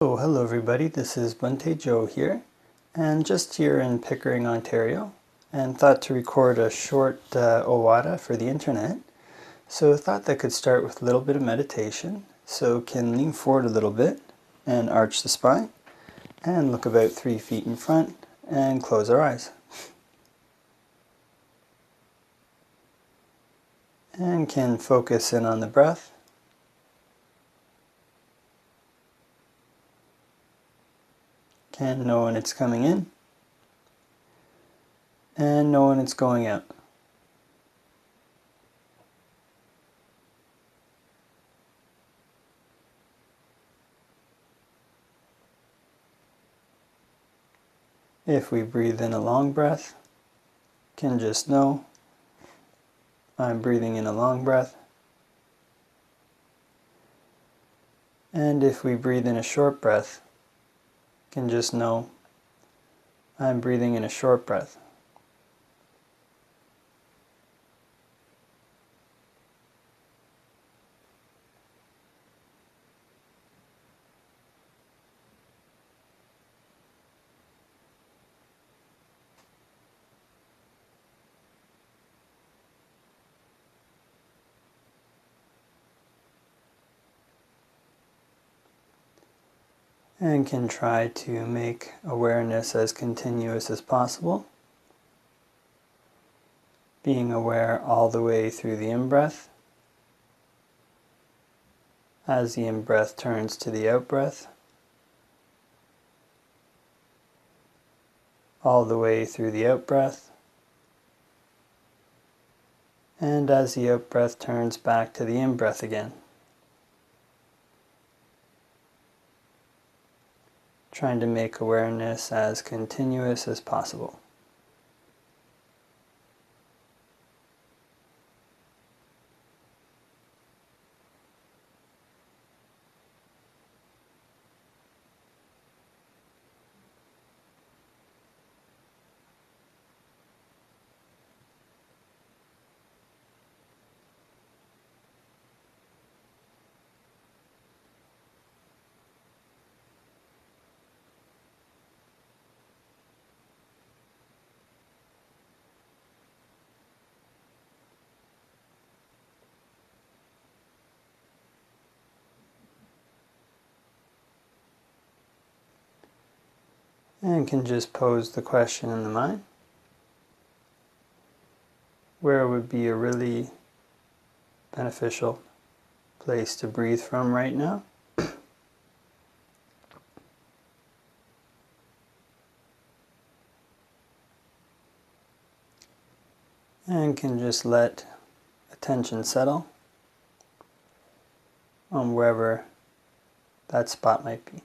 Oh, hello everybody, this is Bhante Joe here, and just here in Pickering, Ontario, and thought to record a short Ovada for the internet. So I thought that could start with a little bit of meditation, so can lean forward a little bit and arch the spine, and look about 3 feet in front, and close our eyes. And can focus in on the breath. Can know when it's coming in, and know when it's going out. If we breathe in a long breath, can just know I'm breathing in a long breath. And if we breathe in a short breath, can just know I'm breathing in a short breath. And can try to make awareness as continuous as possible, being aware all the way through the in-breath, as the in-breath turns to the out-breath, all the way through the out-breath, and as the out-breath turns back to the in-breath again. Trying to make awareness as continuous as possible. And can just pose the question in the mind. Where would be a really beneficial place to breathe from right now? And can just let attention settle on wherever that spot might be.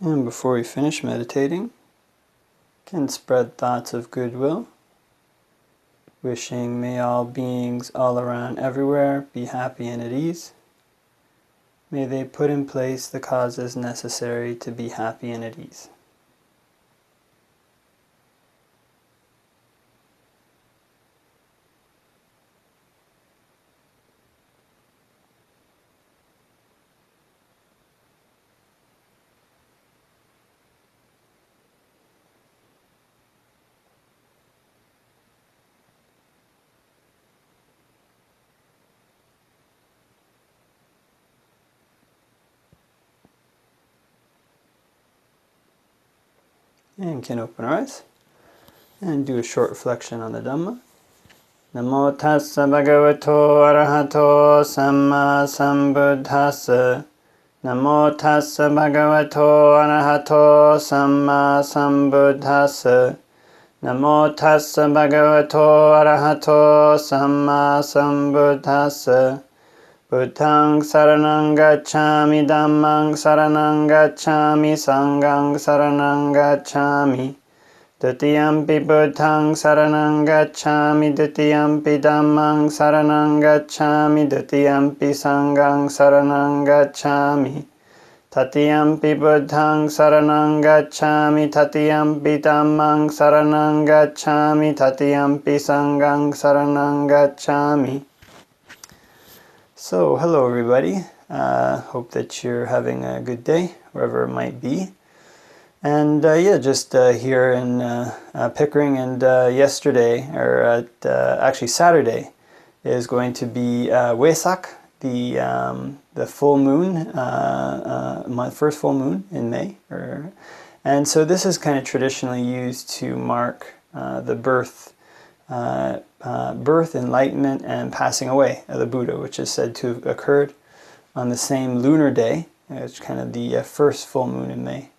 And before we finish meditating, can spread thoughts of goodwill, wishing may all beings all around everywhere be happy and at ease. May they put in place the causes necessary to be happy and at ease. And can open our eyes and do a short reflection on the Dhamma. Namo tassa bhagavato arahato samma sambuddhassa. Namo tassa bhagavato arahato samma sambuddhassa. Namo tassa bhagavato arahato samma sambuddhassa. Buddhaṃ saranang gacchāmi, Dhammāṃ saranang gacchāmi, Sanghaṃ saranang gacchāmi. Dutiyampi Buddhaṃ saranang gacchāmi, Dutiyampi Dhammāṃ saranang gacchāmi, Dutiyampi Sanghaṃ saranang gacchāmi. Tatiyampi Buddhaṃ saranang gacchāmi, Tatiyampi Dhammāṃ saranang gacchāmi, Tatiyampi Sanghaṃ saranang gacchāmi. So, hello everybody. Hope that you're having a good day, wherever it might be. And just here in Pickering, and yesterday, or actually Saturday, is going to be Wesak, the full moon, my first full moon in May. And so this is kind of traditionally used to mark the birth, enlightenment, and passing away of the Buddha, which is said to have occurred on the same lunar day. It's kind of the first full moon in May.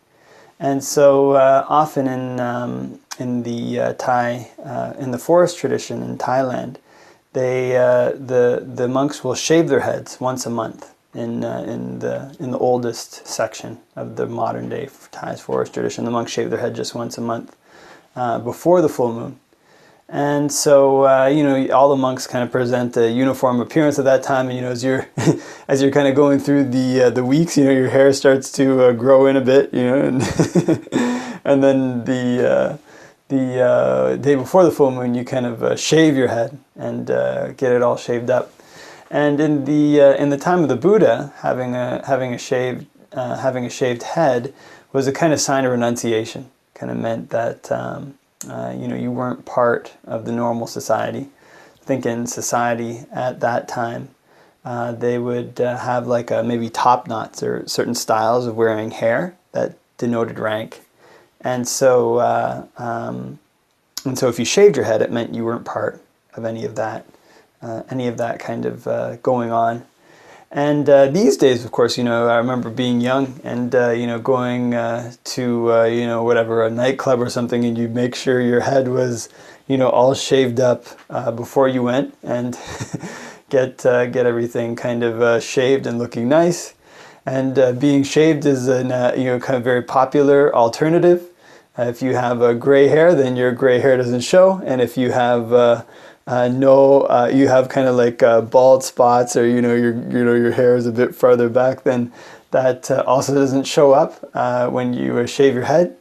And so often in the Thai, in the forest tradition in Thailand, the monks will shave their heads once a month in the oldest section of the modern day Thai forest tradition. The monks shave their head just once a month before the full moon. And so, all the monks kind of present a uniform appearance at that time. And, as you're kind of going through the weeks, your hair starts to grow in a bit, and and then the day before the full moon, you kind of shave your head and get it all shaved up. And in the time of the Buddha, having a shaved head was a kind of sign of renunciation. Kind of meant that. You weren't part of the normal society. I think in society at that time, they would have like maybe top knots or certain styles of wearing hair that denoted rank. And so if you shaved your head, it meant you weren't part of any of that kind of going on. And these days, of course, I remember being young and, going to, whatever, a nightclub or something, and you'd make sure your head was, all shaved up before you went, and get everything kind of shaved and looking nice. And being shaved is a, kind of very popular alternative. If you have gray hair, then your gray hair doesn't show. And if you have you have kind of like bald spots, or your hair is a bit farther back, then that also doesn't show up when you shave your head.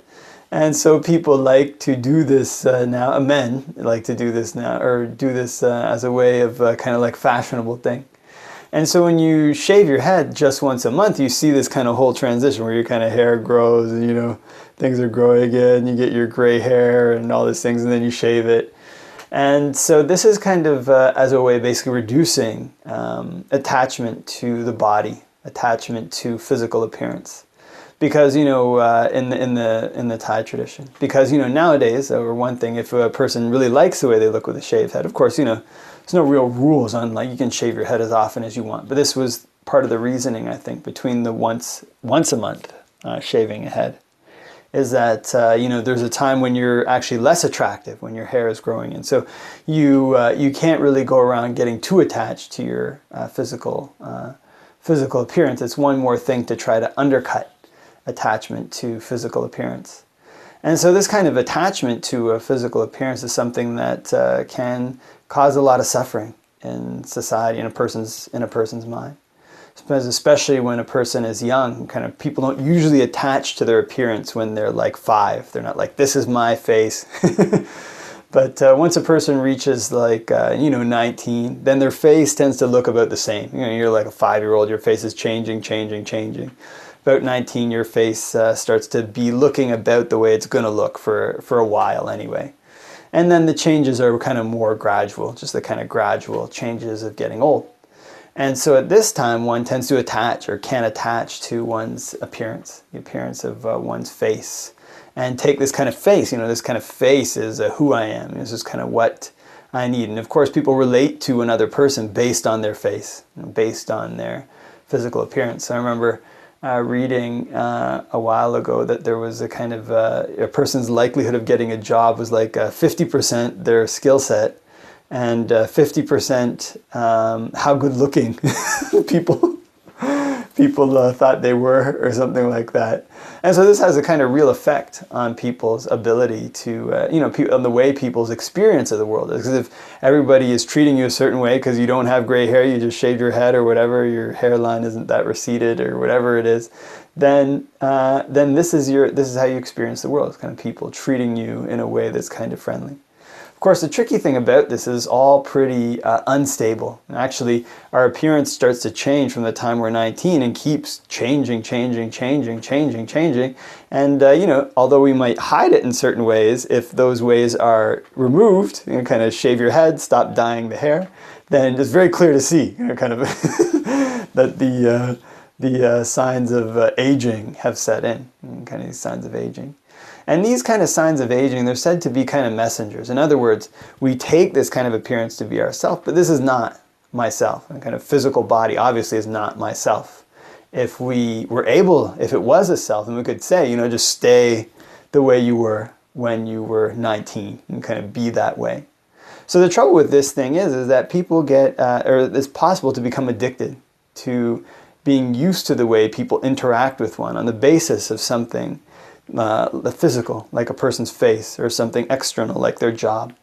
And so people like to do this now. Men like to do this now, or do this as a way of kind of like fashionable thing. And so when you shave your head just once a month, you see this kind of whole transition where your kind of hair grows, and things are growing again. You get your gray hair and all these things, and then you shave it. And so this is kind of as a way of basically reducing attachment to the body, attachment to physical appearance. Because, in the Thai tradition. Because, nowadays, or one thing, if a person really likes the way they look with a shaved head, of course, there's no real rules on, like, you can shave your head as often as you want. But this was part of the reasoning, I think, between the once a month shaving a head. Is that, there's a time when you're actually less attractive, when your hair is growing. And so you can't really go around getting too attached to your physical appearance. It's one more thing to try to undercut attachment to physical appearance. And so this kind of attachment to a physical appearance is something that can cause a lot of suffering in society, in a person's mind. Especially when a person is young, kind of people don't usually attach to their appearance when they're like 5. They're not like, this is my face. But once a person reaches like, 19, then their face tends to look about the same. You're like a 5-year-old, your face is changing. About 19, your face starts to be looking about the way it's going to look for a while anyway. And then the changes are kind of more gradual, just the kind of gradual changes of getting old. And so at this time, one tends to attach, or can attach to one's appearance, the appearance of one's face. and take this kind of face. This kind of face is who I am. This is kind of what I need. And of course, people relate to another person based on their face, based on their physical appearance. I remember reading a while ago that there was a kind of a person's likelihood of getting a job was like 50% their skill set and 50% how good looking people thought they were, or something like that. And so this has a kind of real effect on people's ability to, on the way people's experience of the world is. Because if everybody is treating you a certain way because you don't have gray hair, you just shaved your head or whatever, your hairline isn't that receded or whatever it is, then this is how you experience the world. It's kind of people treating you in a way that's kind of friendly. Of course, the tricky thing about this is all pretty unstable. Actually, our appearance starts to change from the time we're 19 and keeps changing. And, although we might hide it in certain ways, if those ways are removed, kind of shave your head, stop dyeing the hair, then it's very clear to see, kind of that the signs of aging have set in, kind of these signs of aging. And these kind of signs of aging, they're said to be kind of messengers. In other words, we take this kind of appearance to be ourself, but this is not myself. And kind of physical body obviously is not myself. If it was a self, then we could say, just stay the way you were when you were 19 and kind of be that way. So the trouble with this thing is that people get, or it's possible to become addicted to being used to the way people interact with one on the basis of something the physical, like a person's face, or something external, like their job.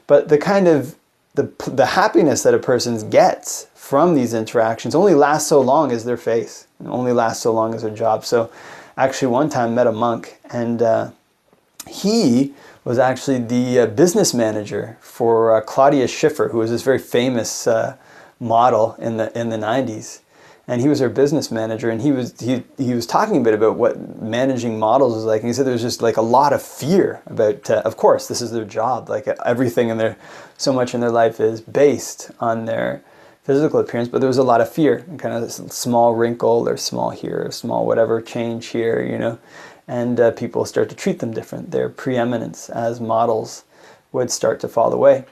But the kind of the happiness that a person gets from these interactions only lasts so long as their face, and only lasts so long as their job. So actually one time I met a monk, and he was actually the business manager for Claudia Schiffer, who was this very famous model in the 90s. And he was her business manager, and he was talking a bit about what managing models was like. And he said there was just like a lot of fear about, of course, this is their job. Like everything so much in their life is based on their physical appearance, but there was a lot of fear, and kind of this small wrinkle or small here, or small whatever change here, and people start to treat them different. Their preeminence as models would start to fall away.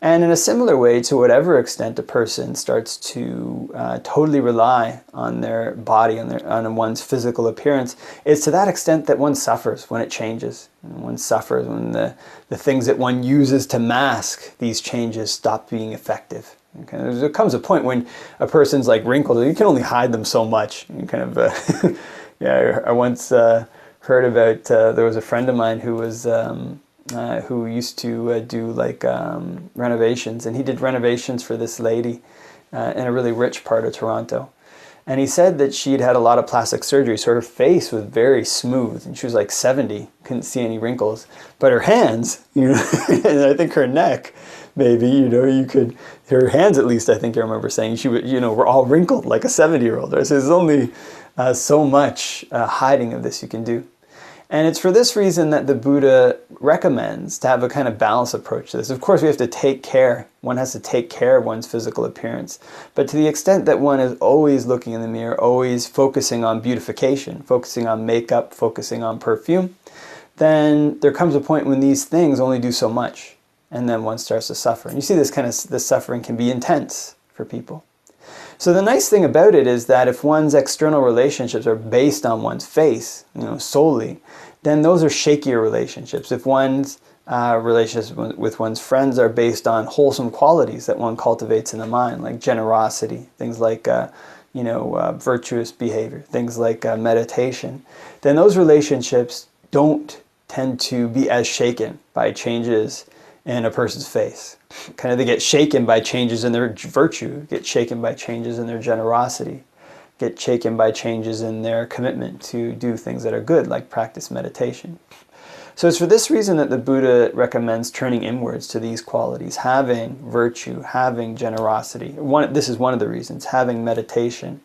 And in a similar way, to whatever extent a person starts to totally rely on their body, on one's physical appearance, it's to that extent that one suffers when it changes. And one suffers when the things that one uses to mask these changes stop being effective. Okay? There comes a point when a person's like wrinkled, you can only hide them so much. You kind of, I once heard about, there was a friend of mine who was... who used to do like renovations, and he did renovations for this lady in a really rich part of Toronto. And he said that she'd had a lot of plastic surgery, so her face was very smooth, and she was like 70, couldn't see any wrinkles. But her hands, and I think her neck, maybe, her hands at least, I think I remember saying, she would, were all wrinkled like a 70-year-old. Right? So there's only so much hiding of this you can do. And it's for this reason that the Buddha recommends to have a kind of balanced approach to this. Of course, we have to take care. One has to take care of one's physical appearance. But to the extent that one is always looking in the mirror, always focusing on beautification, focusing on makeup, focusing on perfume, then there comes a point when these things only do so much. And then one starts to suffer. And you see this suffering can be intense for people. So the nice thing about it is that if one's external relationships are based on one's face, solely, then those are shakier relationships. If one's relationships with one's friends are based on wholesome qualities that one cultivates in the mind, like generosity, things like virtuous behavior, things like meditation, then those relationships don't tend to be as shaken by changes in a person's face. Kind of they get shaken by changes in their virtue, get shaken by changes in their generosity, get shaken by changes in their commitment to do things that are good, like practice meditation. So it's for this reason that the Buddha recommends turning inwards to these qualities, having virtue, having generosity. This is one of the reasons, having meditation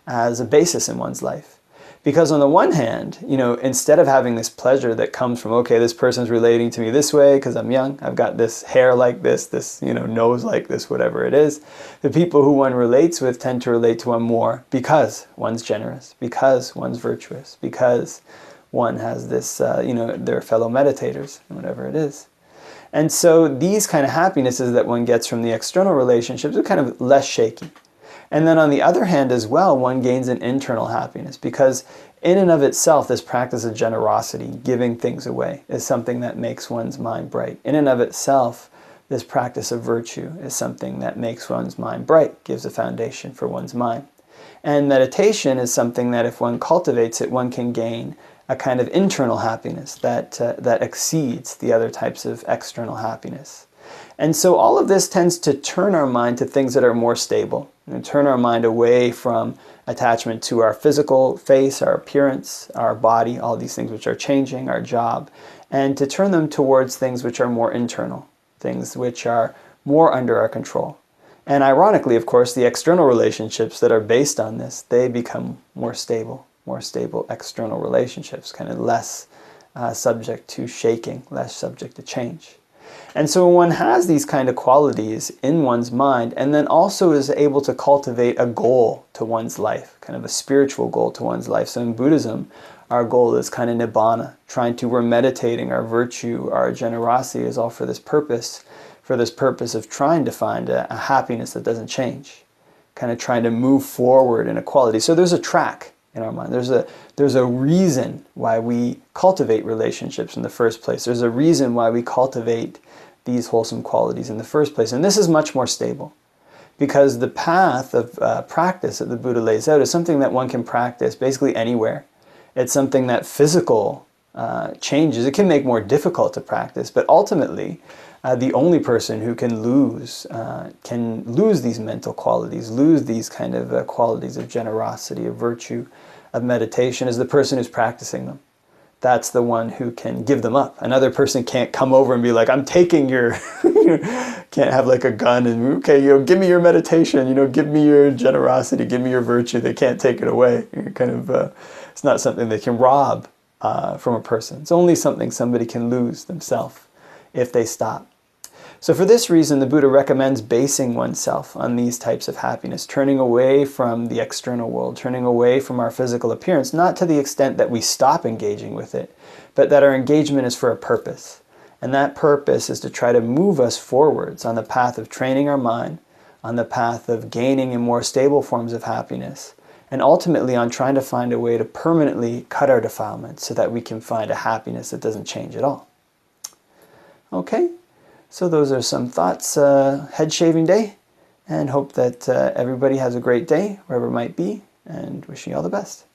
as a basis in one's life. Because on the one hand, instead of having this pleasure that comes from, okay, this person's relating to me this way because I'm young, I've got this hair like this, nose like this, whatever it is, the people who one relates with tend to relate to one more because one's generous, because one's virtuous, because one has this, their fellow meditators, whatever it is. And so these kind of happinesses that one gets from the external relationships are kind of less shaky. And then on the other hand as well, one gains an internal happiness, because in and of itself, this practice of generosity, giving things away, is something that makes one's mind bright. In and of itself, this practice of virtue is something that makes one's mind bright, gives a foundation for one's mind. And meditation is something that if one cultivates it, one can gain a kind of internal happiness that exceeds the other types of external happiness. And so all of this tends to turn our mind to things that are more stable, and turn our mind away from attachment to our physical face, our appearance, our body, all these things which are changing, our job, and to turn them towards things which are more internal, things which are more under our control. And ironically, of course, the external relationships that are based on this, they become more stable external relationships, kind of less subject to shaking, less subject to change. And so when one has these kind of qualities in one's mind, and then also is able to cultivate a goal to one's life, kind of a spiritual goal to one's life. So in Buddhism, our goal is kind of nibbana, we're meditating, our virtue, our generosity is all for this purpose of trying to find a happiness that doesn't change, kind of trying to move forward in equality. So there's a track in our mind. There's a reason why we cultivate relationships in the first place. There's a reason why we cultivate these wholesome qualities in the first place. And this is much more stable, because the path of practice that the Buddha lays out is something that one can practice basically anywhere. It's something that physical changes, it can make more difficult to practice, but ultimately the only person who can lose these mental qualities, lose these kind of qualities of generosity, of virtue, of meditation, is the person who's practicing them. That's the one who can give them up. Another person can't come over and be like, I'm taking your, can't have like a gun and, okay, give me your meditation, give me your generosity, give me your virtue. They can't take it away. It's not something they can rob from a person. It's only something somebody can lose themselves if they stop. So for this reason, the Buddha recommends basing oneself on these types of happiness, turning away from the external world, turning away from our physical appearance, not to the extent that we stop engaging with it, but that our engagement is for a purpose. And that purpose is to try to move us forwards on the path of training our mind, on the path of gaining in more stable forms of happiness, and ultimately on trying to find a way to permanently cut our defilements so that we can find a happiness that doesn't change at all. Okay? So those are some thoughts, head shaving day, and hope that everybody has a great day, wherever it might be, and wishing you all the best.